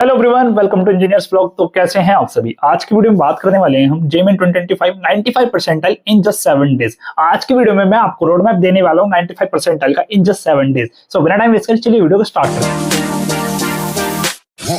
Hello everyone, welcome to engineers blog. तो कैसे हैं आप सभी। आज की वीडियो में बात करने वाले हैं हम JEE 2025 95 percentile in just 7 days. आज की वीडियो में मैं आपको रोड मैप देने वाला हूं 95 परसेंटाइल का इन जस्ट 7 डेज। सो बिना टाइम वेस्ट करे चलिए वीडियो को स्टार्ट करते हैं।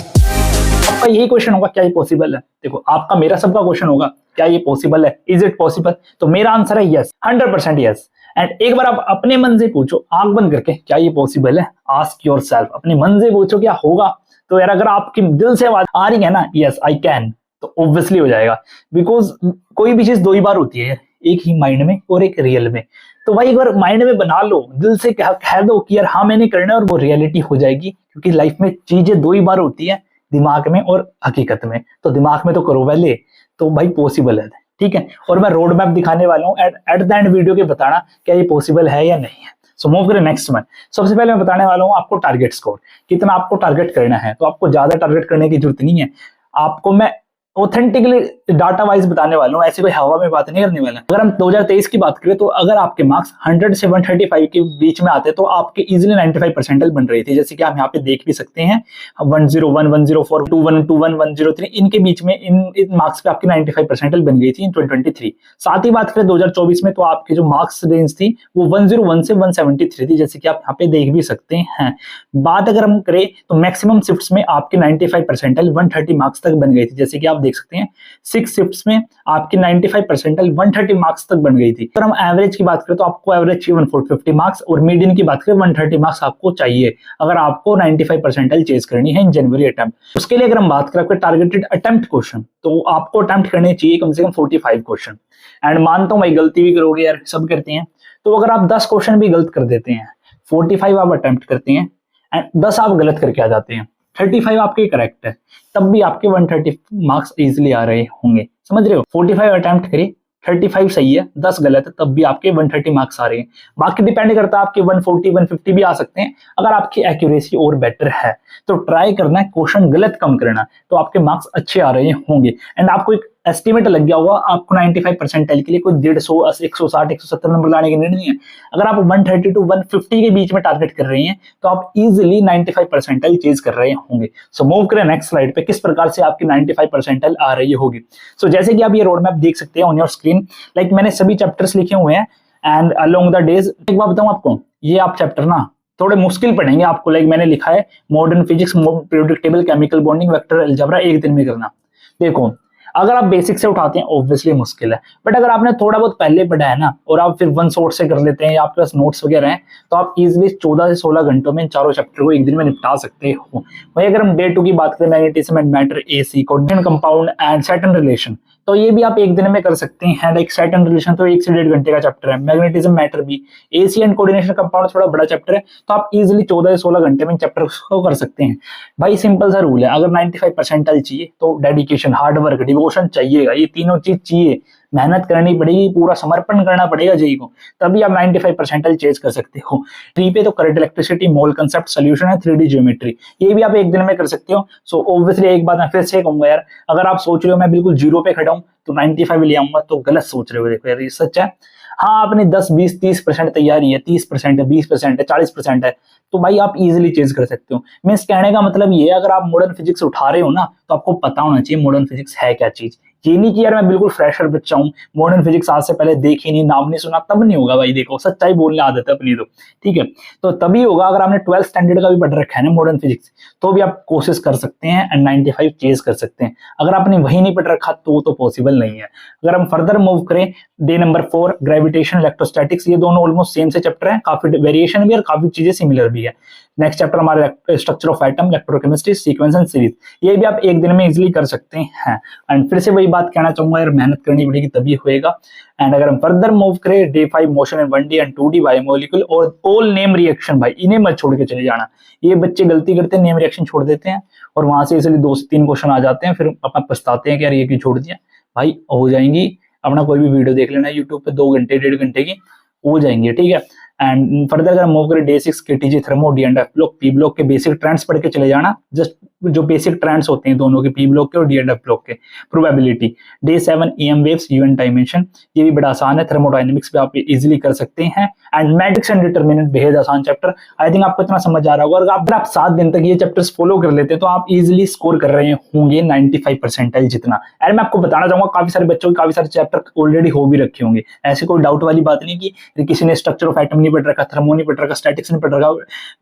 आपका यही क्वेश्चन होगा, क्या ये पॉसिबल है। देखो, आपका मेरा सबका क्वेश्चन होगा, क्या ये पॉसिबल है, इज इट पॉसिबल। तो मेरा आंसर है यस, 100% यस। एंड एक बार आप अपने मन से पूछो, आंख बंद करके, क्या ये पॉसिबल है। आस्क योरसेल्फ, अपने मन से पूछो क्या होगा। तो यार अगर आपकी दिल से आवाज आ रही है ना यस आई कैन, तो ऑब्वियसली हो जाएगा। बिकॉज कोई भी चीज दो ही बार होती है, एक ही माइंड में और एक रियल में। तो भाई एक बार माइंड में बना लो, दिल से कह दो कि यार हाँ मैंने करना है, और वो रियलिटी हो जाएगी। क्योंकि लाइफ में चीजें दो ही बार होती है, दिमाग में और हकीकत में। तो दिमाग में तो करो पहले, तो भाई पॉसिबल है, ठीक है। और मैं रोड मैप दिखाने वाला हूँ एट द एंड वीडियो के, बताना क्या ये पॉसिबल है या नहीं है। सो मूव करें नेक्स्ट वन। सबसे पहले मैं बताने वाला हूँ आपको टारगेट स्कोर, कितना आपको टारगेट करना है। तो आपको ज्यादा टारगेट करने की जरूरत नहीं है, आपको मैं ऑथेंटिकली डाटा वाइज बताने वाला हूँ, ऐसी कोई हवा में बात नहीं करने वाला। अगर हम 2023 की बात करें तो अगर आपके मार्क्स 100 से 135 के बीच में आते तो आपके इजीली 95 परसेंटाइल बन रही थी। जैसे कि आप यहाँ पे देख भी सकते हैं, 101, 104, 21, 103 इनके बीच में इन मार्क्स पे आपकी 95 परसेंटाइल बन गई थी इन 2023। साथ ही बात करें 2024 में, तो आपकी जो मार्क्स रेंज थी वो 101 से 173 थी, जैसे कि आप यहाँ पे देख भी सकते हैं। बात अगर हम करें तो मैक्सिमम शिफ्ट्स में आपकी 95 परसेंटाइल 130 मार्क्स तक बन गई थी, जैसे कि आप देख सकते हैं 6 शिफ्ट्स में आपकी 95 परसेंटाइल 130 मार्क्स तक बन गई थी। अगर हम एवरेज की बात करें तो आपको एवरेज चाहिए 150 मार्क्स, और मीडियन की बात करें 130 मार्क्स आपको चाहिए अगर आपको 95 परसेंटाइल चेज करनी है इन जनवरी अटेम्प्ट। उसके लिए अगर हम बात करें टारगेटेड अटेम्प्ट क्वेश्चन, तो आपको अटेम्प्ट करने चाहिए कम से कम 45 क्वेश्चन। एंड मानता हूं भाई गलती भी करोगे यार, सब करते हैं। तो अगर आप 10 क्वेश्चन भी गलत कर देते हैं, 45 आप अटेम्प्ट करते हैं एंड 10 आप गलत करके आ जाते हैं, 35 आपके करेक्ट है, तब भी आपके 130 मार्क्स इजीली आ रहे होंगे। समझ रहे हो, 45 अटेम्प्ट करिए, 35 सही है, 10 गलत है, तब भी आपके 130 मार्क्स आ रहे हैं। बाकी डिपेंड करता है, आपके 140 150 भी आ सकते हैं अगर आपकी एक्यूरेसी और बेटर है। तो ट्राई करना है क्वेश्चन गलत कम करना, तो आपके मार्क्स अच्छे आ रहे होंगे। एंड आपको एक एस्टिमेट लग गया होगा, आपको 95 परसेंटाइल के लिए कोई 150, 160, 170 नंबर लाने की नहीं है। अगर आप 130 टू 150 के बीच में टारगेट कर रहे हैं तो आप इजीली 95 परसेंटाइल चेज कर रहे होंगे। सो मूव करें नेक्स्ट स्लाइड पे, किस प्रकार से आपकी 95 परसेंटाइल आ रही होगी। सो जैसे कि आप ये रोड मैप देख सकते हैं ऑन योर स्क्रीन, लाइक मैंने सभी चैप्टर्स लिखे हुए हैं एंड अलोंग द डेज। एक बात बताऊं आपको, ये आप चैप्टर ना थोड़े मुश्किल पड़ेंगे आपको। लाइक मैंने लिखा है modern physics, periodic table, chemical bonding, vector algebra एक दिन में करना। देखो, अगर आप बेसिक से उठाते हैं ऑब्वियसली मुश्किल है, बट अगर आपने थोड़ा बहुत पहले पढ़ा है ना और आप फिर वन शॉट से कर लेते हैं या आपके पास नोट्स वगैरह हैं, तो आप इजीली 14 से 16 घंटों में इन चारों चैप्टर को एक दिन में निपटा सकते हो। वही अगर हम डे 2 की बात करें, magnetism and matter, AC, coordination compound and Saturn relation, तो ये भी आप एक दिन में कर सकते हैं। लाइक सैटर्न रिलेशन तो 1 से 1.5 घंटे का चैप्टर है, मैग्नेटिज्म मैटर भी, एसी एंड कोऑर्डिनेशन कंपाउंड थोड़ा बड़ा चैप्टर है, तो आप इजीली 14 से 16 घंटे में इन चैप्टर को कर सकते हैं। भाई सिंपल सा रूल है, अगर 95 परसेंटाइल चाहिए तो डेडिकेशन, हार्ड वर्क, डिवोशन चाहिएगा। ये तीनों चीज चाहिए, मेहनत करनी पड़ेगी, पूरा समर्पण करना पड़ेगा जेई को, तभी आप 95 परसेंटाइल चेज कर सकते हो। 3 पे तो करंट, इलेक्ट्रिसिटी, मोल कंसेप्ट, सोल्यूशन है, 3D ज्योमेट्री, ये भी आप एक दिन में कर सकते हो। सो ऑब्वियसली एक बात मैं फिर से कहूंगा यार, अगर आप सोच रहे हो मैं बिल्कुल जीरो पे खड़ा हूं तो 95 ले आऊंगा, तो गलत सोच रहे हो। देखो यार ये सच है। हाँ, आपने 10, 20, 30% तैयारी है, 30% है, 20% है, 40% है, तो भाई आप इजीली चेंज कर सकते हो। मींस कहने का मतलब ये है, अगर आप मॉडर्न फिजिक्स उठा रहे हो ना, तो आपको पता होना चाहिए मॉडर्न फिजिक्स है क्या चीज। ये नहीं कि यार मैं बिल्कुल फ्रेशर बच्चा हूँ, मॉडर्न फिजिक्स आज से पहले देखी नहीं, नाम नहीं सुना, तब नहीं होगा भाई। देखो, सच्चाई बोलने आदत है अपनी तो, ठीक है। तो तभी होगा अगर आपने 12th स्टैंडर्ड का भी पढ़ रखा है ना मॉडर्न फिजिक्स, तो भी आप कोशिश कर सकते हैं एंड 95 चेज कर सकते हैं। अगर आपने वही नहीं पढ़ रखा तो पॉसिबल नहीं है। अगर हम फर्दर मूव करें, डे नंबर 4, ग्रेविटेशन, इलेक्ट्रोस्टैटिक्स, ये दोनों ऑलमोस्ट सेम से चैप्टर है, काफी वेरिएशन भी और काफी चीजें सिमिलर भी है। नेक्स्ट चैप्टर हमारे structure of atom, electrochemistry, sequence and series, ये भी आप एक दिन में इजीली कर सकते हैं। एंड फिर से वही बात कहना चाहूंगा यार, मेहनत करनी पड़ेगी तभी होएगा। एंड अगर हम फर्दर मूव करें, day 5, motion in 1D and 2D, biomolecule और ऑल नेम रिएक्शन, भाई इन्हें मत छोड़ के चले जाना। ये बच्चे गलती करते हैं, नेम रिएक्शन छोड़ देते हैं और वहां से इसलिए 2 से 3 क्वेश्चन आ जाते हैं, फिर अपना पछताते हैं कि यार ये क्यों छोड़ दिया। भाई हो जाएंगी, अपना कोई भी वीडियो देख लेना यूट्यूब पे, 2 घंटे 1.5 घंटे की हो जाएंगे, ठीक है। एंड फर्दर अगर मूव करें, day 6, KTG, thermo, D and F block, P block के बेसिक ट्रेंड्स पढ़ के चले जाना। जस्ट जो बेसिक ट्रेंड्स होते हैं दोनों के, पी ब्लॉक के और डीएनएफ ब्लॉक के, probability, day 7 EM waves, UN dimension, ये भी बड़ा आसान है, थर्मोडायनेमिक्स भी आप इजीली कर सकते हैं, एंड मैट्रिक्स एंड डिटरमिनेंट बेहद आसान चैप्टर। आई थिंक आपको इतना समझ आ रहा होगा, और अगर आप 7 दिन तक ये चैप्टर्स फॉलो कर लेते हैं तो आप इजीली स्कोर कर रहे होंगे 95 परसेंटाइल जितना। एंड मैं आपको बताना चाहूंगा काफी सारे बच्चों के काफी सारे चैप्टर ऑलरेडी हो भी रखे होंगे, ऐसे कोई डाउट वाली बात नहीं कि किसी ने स्ट्रक्चर ऑफ एटम नहीं पढ़ रखा, थर्मो नहीं पढ़ रखा, स्टैटिक्स नहीं पढ़ रखा,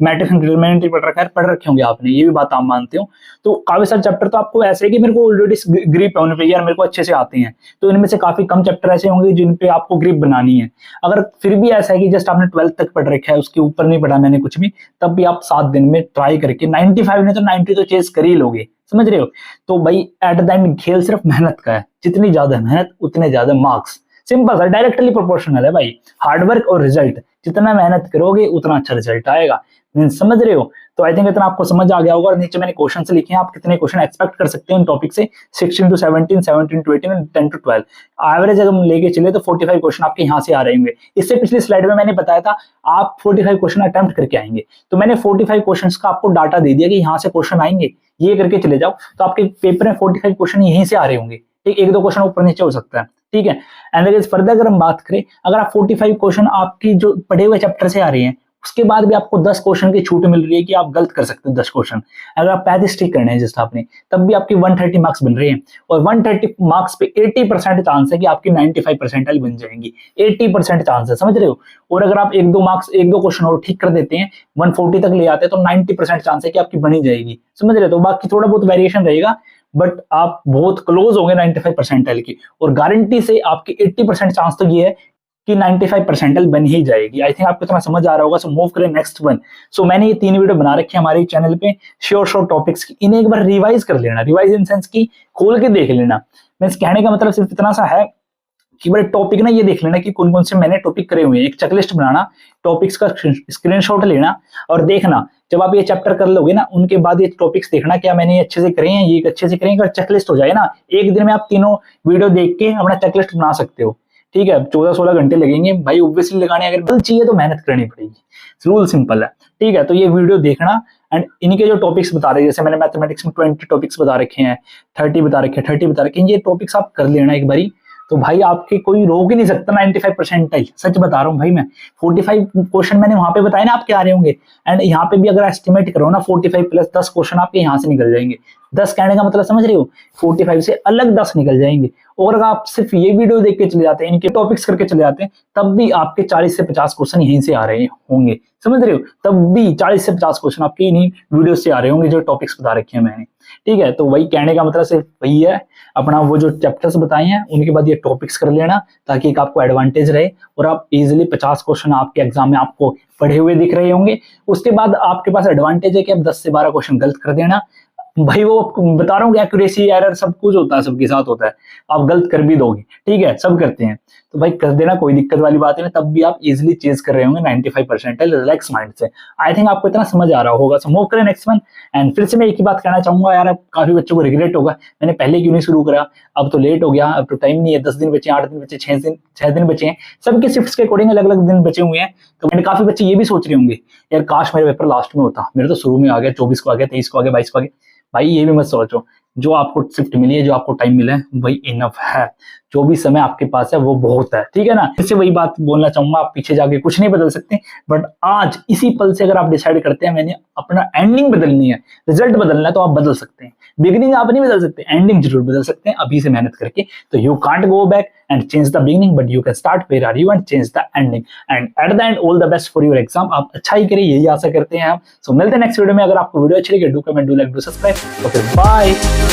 मैट्रिक्स एंड डिटरमिनेंट नहीं पढ़ रखा है, पढ़ रखे होंगे आपने, ये भी बात आप मानते हो। तो काफी सारे चैप्टर तो आपको ऐसे है कि मेरे को ऑलरेडी ग्रिप है उन पे, यार मेरे को अच्छे से आते हैं, तो इनमें से काफी कम चैप्टर ऐसे होंगे जिन पे आपको ग्रिप बनानी है। अगर फिर भी ऐसा है कि जस्ट आपने 12th तक पढ़ रखा है, उसके ऊपर नहीं पढ़ा मैंने कुछ भी, तब भी आप 7 दिन में ट्राई करके 95 नहीं तो 90 तो चेस कर ही लोगे, समझ रहे हो। तो भाई एट द एंड खेल सिर्फ मेहनत का है, जितनी ज्यादा मेहनत उतने ज्यादा मार्क्स, सिंपल सा, डायरेक्टली प्रोपोर्शनल है भाई, हार्डवर्क और रिजल्ट, जितना मेहनत करोगे उतना अच्छा रिजल्ट आएगा, समझ रहे हो। तो आई थिंक इतना आपको समझ आ गया होगा, और नीचे मैंने क्वेश्चन से लिखे हैं आप कितने क्वेश्चन एक्सपेक्ट कर सकते हैं इन टॉपिक से, 16 to 17, 17 to 18 और 10 to 12। एवरेज अगर हम लेके चले तो 45 क्वेश्चन आपके यहाँ से आ रहे होंगे। इससे पिछली स्लाइड में मैंने बताया था आप 45 क्वेश्चन अटेम्प्ट करके आएंगे, तो मैंने 45 क्वेश्चन का आपको डाटा दे दिया कि यहाँ से क्वेश्चन आएंगे, ये करके चले जाओ, तो आपके पेपर में 45 क्वेश्चन यहीं से आ रहे होंगे, ठीक, 1-2 क्वेश्चन ऊपर नीचे हो सकता है, ठीक है। एंड फर्दर अगर हम बात करें, अगर आप 45 क्वेश्चन आपकी जो पढ़े हुए चैप्टर से आ रही हैं, उसके बाद भी आपको 10 क्वेश्चन की छूट मिल रही है कि आप गलत कर सकते हैं 10 क्वेश्चन, अगर आप 35 ठीक करने हैं जस्ट आपने, तब भी आपकी 130 मार्क्स बन रहे हैं, और 130 मार्क्स पे 80% चांस है कि आपकी 95 परसेंटाइल बन जाएंगी, 80% चांस है, समझ रहे हो। और अगर आप 1-2 क्वेश्चन और ठीक कर देते हैं, 140 तक ले आते हैं, तो 90% चांस है कि आपकी बनी जाएगी, समझ रहे हो। तो बाकी थोड़ा बहुत वेरिएशन रहेगा, बट आप बहुत क्लोज होंगे 95 परसेंटाइल की, और गारंटी से आपकी 80% चांस तो ये है कि 95 परसेंटाइल बन ही जाएगी। आई थिंक आपको इतना समझ आ रहा होगा। सो मूव करें नेक्स्ट वन। सो मैंने ये 3 वीडियो बना रखी है हमारे चैनल पे श्योर टॉपिक्स की, इन्हें एक बार रिवाइज कर लेना, रिवाइज इन सेंस की खोल के देख लेना। मैं कहने का मतलब सिर्फ इतना सा है कि बड़े टॉपिक ना ये देख लेना कि कौन कौन से मैंने टॉपिक करे हुए हैं, एक चेकलिस्ट बनाना, टॉपिक्स का स्क्रीनशॉट लेना और देखना। जब आप ये चैप्टर कर लोगे ना, उनके बाद ये टॉपिक्स देखना क्या मैंने ये अच्छे से करे हैं, ये अच्छे से करेंगे, अगर चेकलिस्ट हो जाए ना, एक दिन में आप तीनों वीडियो देख के अपना चेकलिस्ट बना सकते हो, ठीक है। 14-16 घंटे लगेंगे भाई ऑब्वियसली लगाने, अगर बल चाहिए तो मेहनत करनी पड़ेगी, रूल सिंपल है, ठीक है। तो ये वीडियो देखना एंड इनके जो टॉपिक्स बता रहे हैं, जैसे मैंने मैथमेटिक्स में 20 टॉपिक्स बता रखे हैं, 30 बता रखे हैं, 30 बता रखे हैं, ये टॉपिक्स आप कर लेना एक बारी, तो भाई आपके कोई रोक ही नहीं सकता 95 परसेंटाइल, सच बता रहा हूँ भाई मैं। 45 क्वेश्चन मैंने वहां पे बताया ना आपके आ रहे होंगे, एंड यहाँ पे भी अगर एस्टिमेट करो ना 45 प्लस 10 क्वेश्चन आपके यहाँ से निकल जाएंगे। 10 कहने का मतलब समझ रहे हो, 45 से अलग 10 निकल जाएंगे। और अगर आप सिर्फ ये वीडियो देख के चले जाते हैं, इनके टॉपिक्स करके चले जाते हैं, तब भी आपके 40 से 50 क्वेश्चन यहीं से आ रहे होंगे, समझ रहे हो। तब भी 40 से 50 क्वेश्चन आपके इन्हीं वीडियो से आ रहे होंगे जो टॉपिक्स बता रखे हैं मैंने, ठीक है। तो वही कहने का मतलब सिर्फ वही है, अपना वो जो चैप्टर्स बताए हैं उनके बाद ये टॉपिक्स कर लेना, ताकि एक आपको एडवांटेज रहे और आप इजीली 50 क्वेश्चन आपके एग्जाम में आपको पढ़े हुए दिख रहे होंगे। उसके बाद आपके पास एडवांटेज है कि आप 10 से 12 क्वेश्चन गलत कर देना, भाई वो बता रहा हूँ कि एक्यूरेसी एरर सब कुछ होता है, सबके साथ होता है, आप गलत कर भी दोगे, ठीक है, सब करते हैं, तो भाई कर देना, कोई दिक्कत वाली बात है ना। तब भी आप इजीली चेज कर रहे होंगे 95 परसेंटाइल रिलैक्स माइंड से। आई थिंक आपको इतना समझ आ रहा होगा। सो मूव करें नेक्स्ट वन। एंड फिर से मैं एक ही बात कहना चाहूंगा यार, काफी बच्चों को रिग्रेट होगा मैंने पहले क्यों नहीं शुरू करा, अब तो लेट हो गया, अब तो टाइम नहीं है, 10 दिन बचे, 8 दिन बचे, 6 दिन बचे हैं, सबके शिफ्ट्स के अकॉर्डिंग अलग अलग दिन बचे हुए हैं। तो मैंने काफी बच्चे ये भी सोच रहे होंगे यार काश मेरे पेपर लास्ट में होता, मेरे तो शुरू में आ गया, 24 को आ गया, 23 को आ गया, 22 को आ गया। भाई ये भी मत सोचो, जो आपको शिफ्ट मिली है, जो आपको टाइम मिला है, वही इनफ है, जो भी समय आपके पास है वो बहुत है, ठीक है ना। इससे वही बात बोलना चाहूंगा, आप पीछे जाके कुछ नहीं बदल सकते, बट आज इसी पल से अगर आप डिसाइड करते हैं मैंने अपना एंडिंग बदलनी है, रिजल्ट बदलना है, तो आप बदल सकते हैं। बिगिनिंग आप नहीं बदल सकते, एंडिंग जरूर बदल सकते हैं अभी से मेहनत करके। तो you can't go back and change the beginning, but you can start where are you and change the ending, and at the end all the best for your exam. आप अच्छा ही करिए, यही आशा करते हैं हम। सो मिलते हैं नेक्स्ट वीडियो में। अगर आपको वीडियो अच्छी लगे, do comment, do like, do subscribe. Okay bye.